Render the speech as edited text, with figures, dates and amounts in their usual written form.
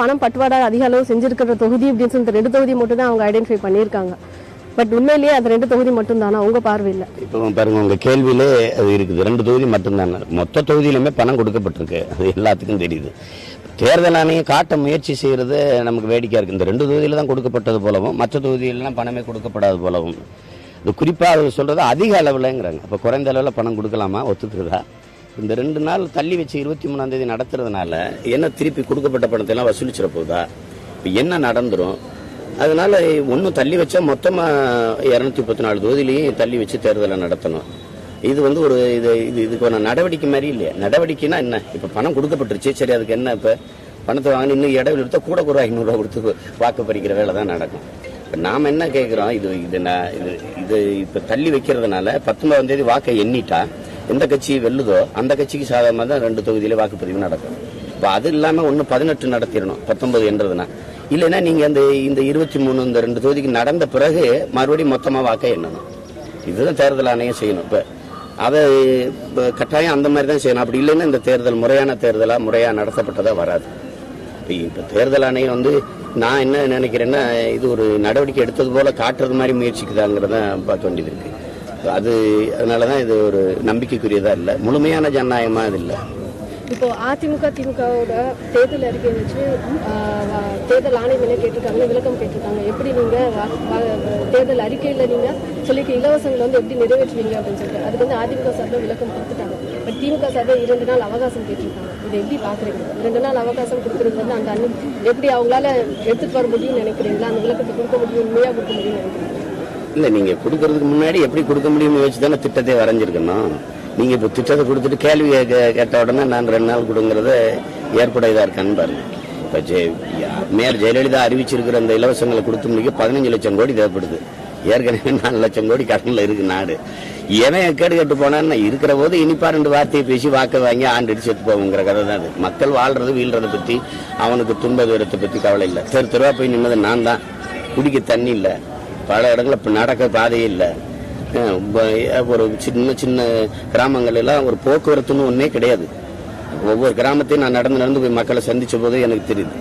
பணம் பட்டுவாடா அதிக அளவு செஞ்சிருக்கிற தொகுதி அப்படின்னு சொல்லி 2 தொகுதி மட்டும் தான் அவங்க ஐடென்டிஃபை பண்ணியிருக்காங்க. பட் உண்மையிலேயே அது 2 தொகுதி மட்டும் தானா உங்க பார்வையில்? இப்போ பாருங்க, உங்க கேள்வியிலே அது இருக்குது. 2 தொகுதி மட்டும்தானே, மொத்த தொகுதியிலுமே பணம் கொடுக்கப்பட்டிருக்கு. அது எல்லாத்துக்கும் தெரியுது. தேர்தல் ஆணையம் காட்ட முயற்சி செய்யறது நமக்கு வேடிக்கையா இருக்கு. இந்த 2 தொகுதியில தான் கொடுக்கப்பட்டது போலவும் மற்ற தொகுதியிலாம் பணமே கொடுக்கப்படாது போலவும். இது குறிப்பா அது சொல்றது அதிக அளவுலங்கிறாங்க. அப்ப குறைந்த அளவில் பணம் கொடுக்கலாமா, ஒத்துக்கிறதா? இந்த 2 நாள் தள்ளி வச்சு 23ஆம் தேதி நடத்துறதுனால என்ன திருப்பி கொடுக்கப்பட்ட பணத்தை எல்லாம் வசூலிச்சிட போதா? இப்ப என்ன நடந்துரும்? அதனால ஒன்னும் தள்ளி வச்சா மொத்தமா 234 தொகுதியிலையும் தள்ளி வச்சு தேர்தலை நடத்தணும். இது ஒரு இதுக்கு ஒரு நடவடிக்கை மாதிரி இல்லையா? நடவடிக்கைனா என்ன? இப்ப பணம் கொடுக்கப்பட்டுருச்சு, சரி, அதுக்கு என்ன? இப்ப பணத்தை வாங்கி இன்னும் இடைவெளி எடுத்தா கூட 500 ரூபா கொடுத்து வாக்கு பறிக்கிற வேலை தான் நடக்கும். இப்ப நாம என்ன கேட்கிறோம், இது இப்ப தள்ளி வைக்கிறதுனால 19ஆம் தேதி வாக்கை எண்ணிட்டா எந்த கட்சி வெல்லுதோ அந்த கட்சிக்கு சாதகமாக தான் 2 தொகுதியில வாக்குப்பதிவு நடக்கும். இப்ப அது இல்லாம 18 நடத்திடணும் 19 என்றதுனா. இல்லைன்னா நீங்க இந்த 23 இந்த 2 தொகுதிக்கு நடந்த பிறகு மறுபடியும் மொத்தமா வாக்கை எண்ணணும். இதுதான் தேர்தல் ஆணையம் செய்யணும். இப்ப அதை கட்டாயம் அந்த மாதிரி தான் செய்யணும். அப்படி இல்லைன்னா இந்த தேர்தல் முறையான தேர்தலா முறையா நடத்தப்பட்டதா வராது. இப்ப தேர்தல் ஆணையம் நான் என்ன நினைக்கிறேன்னா, இது ஒரு நடவடிக்கை எடுத்தது போல காட்டுறது மாதிரி முயற்சிக்குதாங்கிறத பார்க்க வேண்டியது இருக்கு. அதனாலதான் இது ஒரு நம்பிக்கைக்குரியதா இல்லை, முழுமையான ஜனநாயகமா இது இல்லை. இப்போ அதிமுக திமுகவோட தேர்தல் அறிக்கை வச்சு தேர்தல் ஆணையம் என்ன கேட்டிருக்காங்க, விளக்கம் கேட்டிருக்காங்க. எப்படி நீங்க தேர்தல் அறிக்கையில நீங்க சொல்லிக்க இலவசங்களை எப்படி நிறைவேற்றுவீங்க அப்படின்னு சொல்லிட்டு அதுக்கு அதிமுக சார்பில் விளக்கம் கொடுத்துட்டாங்க. பட் திமுக சார்பில் 2 நாள் அவகாசம் கேட்டிருக்காங்க. இதை எப்படி பாக்குறீங்க? 2 நாள் அவகாசம் கொடுக்குறது அந்த அண்ணன் எப்படி அவங்களால எடுத்துட்டு வர முடியும்னு நினைக்கிறீங்களா? அந்த விளக்கத்தை கொடுக்க முடியும், உண்மையா கொடுக்க முடியும்னு நினைக்கிறீங்களா? இல்ல, நீங்க கொடுக்கறதுக்கு முன்னாடி எப்படி கொடுக்க முடியும்னு வச்சுதானே திட்டத்தை வரைஞ்சிருக்கணும். நீங்க இப்ப திட்டத்தை கொடுத்துட்டு கேள்வி கேட்ட உடனே நான் 2 நாள் கொடுங்கறத ஏற்புடையதா இருக்கான்னு பாருங்க. இப்ப மேயர் ஜெயலலிதா அறிவிச்சிருக்கிற அந்த இலவசங்களை கொடுத்து முடிக்க 15 லட்சம் கோடி தேவைப்படுது. ஏற்கனவே 4 லட்சம் கோடி கடன்ல இருக்கு நாடு. எவன் கேடு கேட்டு போனான்னு இருக்கிற போது இனிப்பா 2 வார்த்தையை பேசி வாக்க வாங்கி ஆண்டு செத்து போகுங்கிற கதை தான் அது. மக்கள் வாழ்றது வீழ்றதை பத்தி, அவனுக்கு துன்ப துயரத்தை பத்தி கவலை இல்லை. தெருவா போய் நின்னது நான் தான். குடிக்க தண்ணி இல்லை, பல இடங்கள்ல நடக்க பாதையே இல்லை. ஒரு சின்ன சின்ன கிராமங்கள் எல்லாம் ஒரு போக்குவரத்துன்னு ஒன்னே கிடையாது. ஒவ்வொரு கிராமத்தையும் நான் நடந்து போய் மக்களை சந்திச்ச போது எனக்கு தெரியுது.